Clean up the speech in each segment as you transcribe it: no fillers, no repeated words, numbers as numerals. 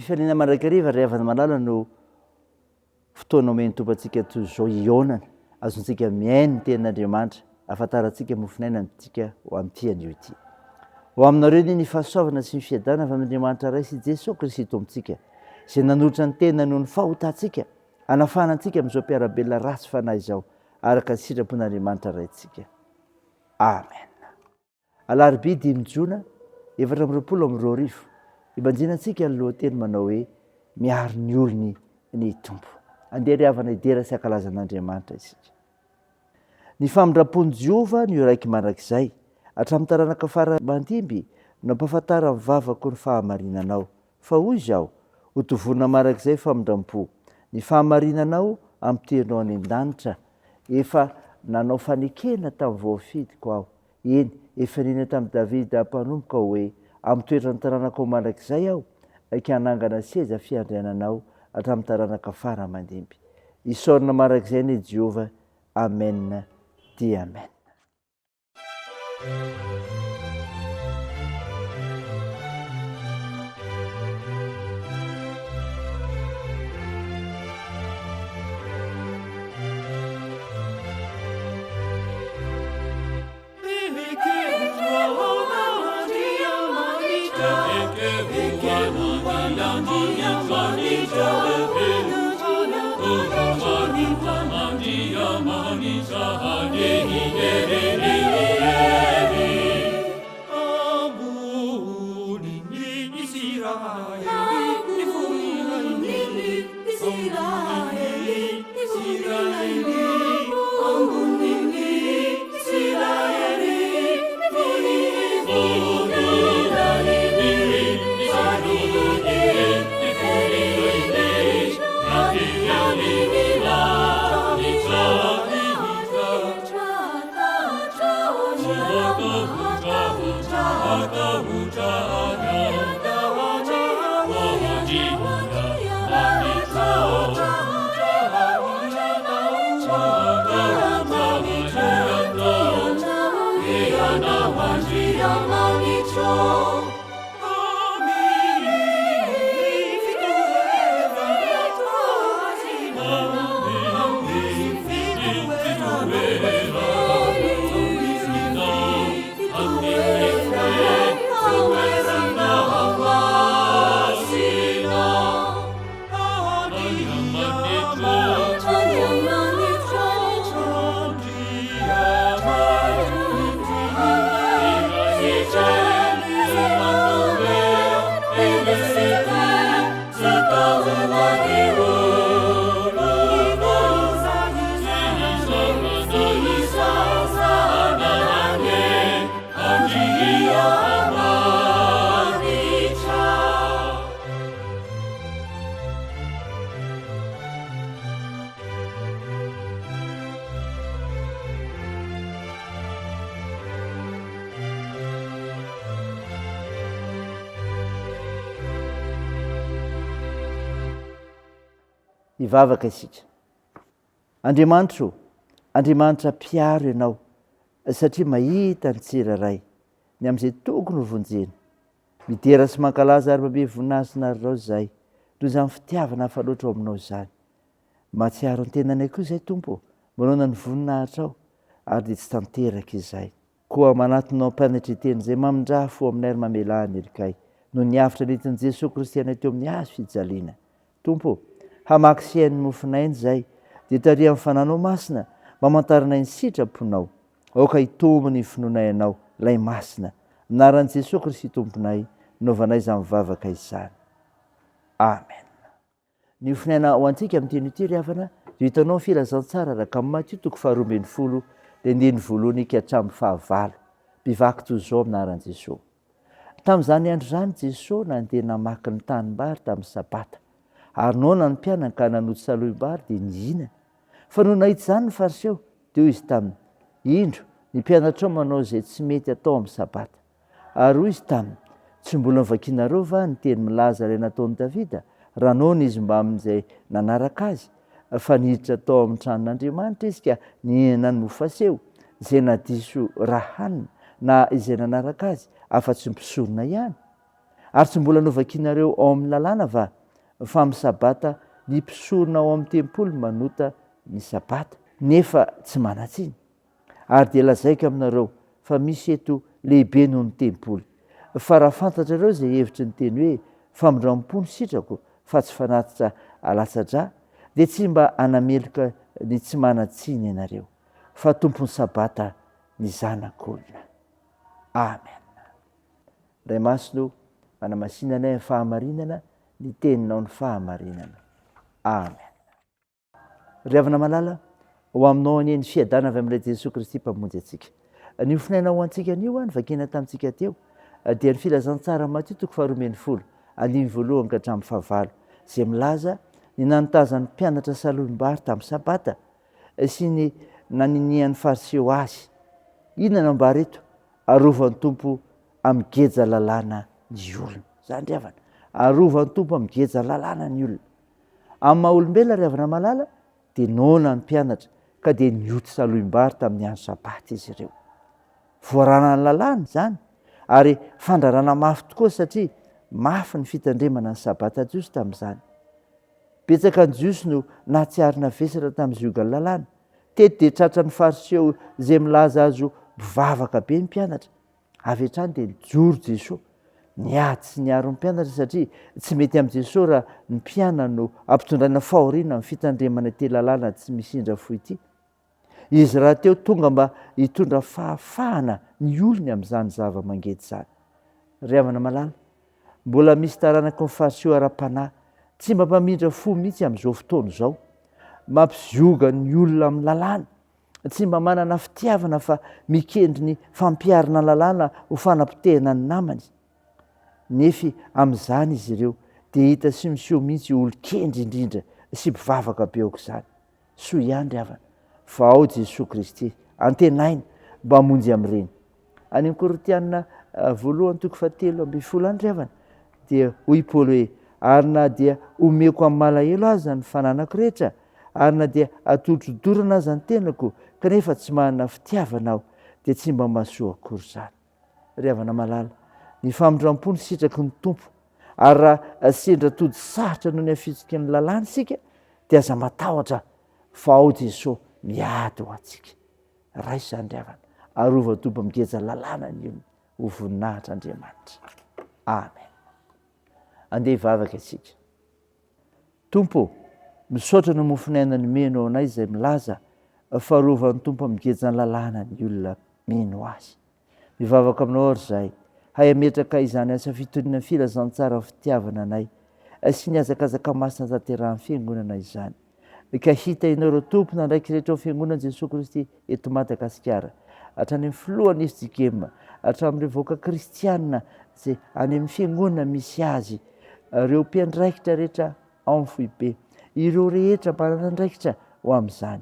Fianina mandrakariva ry havana malala no fotoana omeny tompantsika toy izao ionana azontsika miaino ny tenin'Andriamanitra ahafantarantsika mofinainantsika ho amin'ity anio ity. Ho aminareo ny fahasoavana sy ny fiadanana avy amin'Andriamanitra ray sy Jesosy Kristy tomponsika izay nanolotra ny tena noho ny fahotantsika hanafanantsika amin'izao mpiarabelona ratsy fanahy izao araka ny sitrapon'Andriamanitra raintsika. Amen. Alarobia 5 Jona 2022 ibanjinantsika ny lohateny manao hoe miaro ny olony ny tompo. Andeha ry havana idera sy ankalazan'Andriamanitra isika. Ny famindram-pon'i Jehova ny raiky mandrakizay hatramin'ny taranaka fara mandimby no ampahafantara ny vavako ny fahamarinanao. Fa hoy izaho ho tovonina mandrakizay famindram-po. Ny fahamarinanao ampitirnao any an-danitra. Efa nanao fanekena tamin'ny voafidiko aho. Eny, efa nina tamin'ny Davida mpanompoka hoe amitoetra ny taranaka ho mandrakizay aho ka hanangana seza fiandriananao hatramin'ny taranaka fara mandimby. Isaorina mandrakizay ny Jehova. Amen dia amen. Ivavaka isika. Andriamanitra, Andriamanitra piaro ianao satria mahita ny tsiraray ny amin'izay tokony ho vonjena. Midera sy mankalaza ary mabe voninahitsinareo izay toy izany fitiavana hafa loatra ao aminao izany. Mahatsiaro ny tenanay koa izay Tompo, manao ny voninahitra ao ary dia tsy tanteraka izay. Koa manatinao mpanetreteny izay mamindraha fo aminay ary mamelahany erikay no niavitra nentin'i Jesosy Kristy anay teo amin'ny hazo fijaliana. Tompo, hamaky sihain'ny mofinainy izay dia taria amin'ny fananao masina mamantaranay ny sitraponao. Aoka hitomony ny finoanay anao, lay masina. Anaran'i Jesosy Kristy Tomponay, naovanay izany mivavaka izany. Amen. Ny ofinaina ho antsika amin'ity ity ry havana, dia hitanao ny filazantsara araka amin'ny Matthieu 20 dia andiny voalohany ka hatramin'ny 19. Mpivaky toy izao anaran'i Jesosy. Tamin'izany andro izany Jesosy nandeha namaky ny tanimbary tamin'ny sabata. Ary naona ny mpianaka ka nanoto salohim-bary dia nihina. Fa no nahita izany ny fariseo dia hoy izy taminy, indro ny mpianatrao manao izay tsy mety atao amin'ny sabata. Ary hoy izy taminy, tsy mbola nivakianareo va ny teny milaza ilay nataon'i Davida raha noana izy mba amin'izay nanaraka azy fa niditra tao amin'ny tranon'Andriamanitra izy ka nihinana ny mofo aseo izay nadiso raha hanina na izay nanaraka azy afa-tsy ny mpisorona ihany. Ary tsy mbola novakianareo ao amin'ny lalàna va fa amin'ny sabata ny mpisorona ao amin'ny tempoly manota ny sabata nefa tsy manatsiny. Ary dia lazaiko aminareo fa misy eto lehibe noho ny tempoly. Fa raha fantatrareo izay hevitry ny teny hoe famindram-po ny sitrako fa tsy fanatitra alatsa-drà, dia tsy mba hanameloka ny tsy manatsiny ianareo, fa tompony sabata ny zanak'olona. Amen. Ray Masino manamasinanay ny fahamarinana, ny teninao ny fahamarinana. Amen. Ry havana malala, ho aminao anie ny fiadana avy amin'ilay Jesosy Kristy mpamonjy antsika. Ny ofinaina ho antsika anio ny vakina tamintsika teo dia ny filazantsara Matthieu 12 andiny voalohany ka hatramin'ny 15 izay milaza ny nanotazan'ny mpianatra salohim-bary tamin'ny sabata sy ny naninian'ny fariseo azy. Inona no ambara eto? Arovan'ny tompo amin'ny geja lalàna ny olona. Zany ry havana, arovan'ny tompo amin'ny geja lalàna ny olona. Amin'ny maha olombelona ry havana malala dia noana ny mpianatra ka dia nioty salohim-bary tamin'ny andro sabata izy ireo. Voarana ny lalàna zany ary fandrarana mafy tokoa satria mafy ny fitandremana ny sabata jiosy tamin'izany. Betsaka ny jiosy no nahatsiarina vesatra tamin'ny ziogan'ny lalàna. Teto dia tratra ny fariseo izay milaza azy ho mpivavaka be ny mpianatra. Avy hatrany dia nijoro Jesosy, niady sy niaro ny mpianatra satria tsy mety amin'i Jesosy raha ny mpianana no ampitondraina fahoriana amin'ny fitandremana ity lalàna tsy misindra foy ity. Izy raha teo tonga mba hitondra fahafahana ny olony amin'izany zava-mangedy izany. Ry havana malala, mbola misy taranaka ny fariseo ara-panahy tsy mba mpamindra fo mihitsy amin'izao fotoana izao, mampizioga ny olona amin'ny lalàna, tsy mba manana fitiavana fa mikendry ny fampiarina lalàna ho fanapotehana ny namany. Nefa amin'izany izy ireo dia hita sy miseho mihitsy olo-kendry indrindra sy mpivavaka be aok'izany. Soa ihany ry havana, fa ao Jesosy Kristy antenaina mba hamonjy amin'ireny. Any Korinthiana 1:7 ry havana dia hoy Paoly hoe: ary na dia omeko amin'ny malahelo aza ny fananako rehetra, ary na dia atodrodorana aza ny tenako, kanefa tsy manana fitiavana aho, dia tsy mba mahasoa akory izany. Ry havana malala, ny famindram-po ny sitraky ny tompo, ary raha sendra tody sarotra noho ny hafitsiky ny lalàna isika dia aza matahotra fa ao Jesosy miady ho antsika. Raisy izany ry havana, arovan'ny tompo migeja lalàna ny olona, ho voninahitra Andriamanitra. Amen. Andeha hivavaka isika. Tompo, misaotra no mofinaina ny meno anay izay milaza fa arovan'ny tompo migeja ny lalàna ny olona meno azy. Mivavaka aminao ary izahay, hay ametraka izany asa fitoniana filazantsara ny fitiavana anay sy ny azakazaka masina tanterahan'ny fiangonana izany. Ka hita ianao ireo tompona ndraiky rehetra ao fiangonan'i Jesosy Kristy eto Madagasikara, hatrany amin'ny filohan'ny FJKM, hatramin'ireo vahoaka kristianina izay any amin'ny fiangonana misy azy, ireo mpiandraikitra rehetra ao amin'ny foibe, ireo rehetra manana andraikitra ho amin'izany.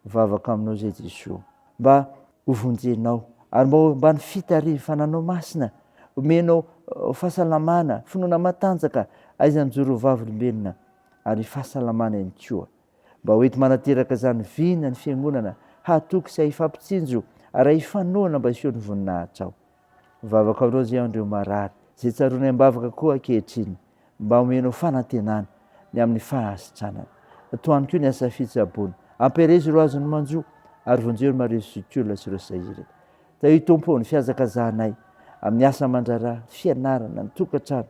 Mivavaka aminao izay Jesosy, mba hovonjenao ary mba ny fitariana fananao masina, omenao fahasalamana, finoana matanjaka aizany joro vavolombelona ary fahasalamana ihany koa, mba hoety manateraka izany vina ny fiangonana hatoky sy hifampitsinjo ary hifanohana mba hiseho ny voninahitra ao. Mivavaka aminao izay andreo marary izay tsaroana ambavaka koa ankehitriny, mba omenao fanantenana ny amin'ny fahasitranana. Toany koa ny asa fitsaboana, ampirezy ireo azony manjo ary vonjeo mareo zokiolona sy ireo sahirana. Tahio Tompo ny fiazakazahanay amin'ny asa aman-draharaha, fianarana, ny tokantrano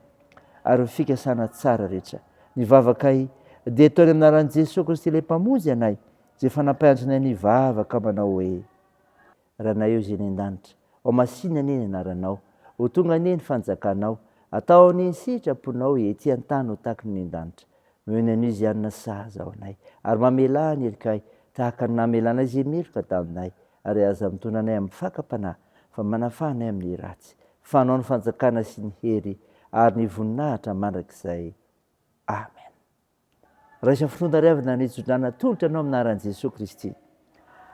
ary ny fikasana tsara rehetra. Ny vavakay dia ataony amin'ny anaran'i Jesosy Kristy ilay mpamonjy anay izay fanapahandrinay ny vavaka manao hoe: Ranay eo izay ny an-danitra, ao masinana eny anaranao, ho tonga anie ny fanjakanao, atao ny sitraponao ety an-tany ho tahaka ny an-danitra. Nohony anio izy anona sahaza ao anay ary mamela ny elikay tahaka ny namelanay izay meloka taminay, ary aza mitondra anay amin'ny fakam-panahy fa manafahanay amin'ny ratsy. Fanao ny fanjakana sy ny hery ary ny voninahitra mandrakizay. Amen. Raisa finoana ry havana nitsodrana tolotra anao amin'ny anaran'i Jesosy Kristy.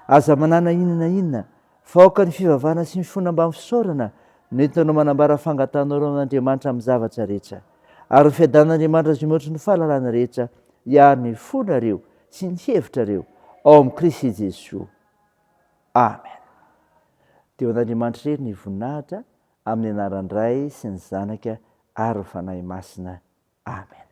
Aza manana inona fa aoka ny fivavahana sy ny fona mba fisaorana nentinao manambara fangatanao reo amin'Andriamanitra amin'ny zavatra rehetra, ary ny fiadan'Andriamanitra zay mihoatra ny fahalalana rehetra hiary ny fonareo sy ny hevitrareo ao amin'ny Kristy Jesosy. Amen. Teo an'Andriamanitra rery ny voninahitra amin'ny anaran'ny Ray sy ny Zanaka ary ny Fanahy Masina. Amen.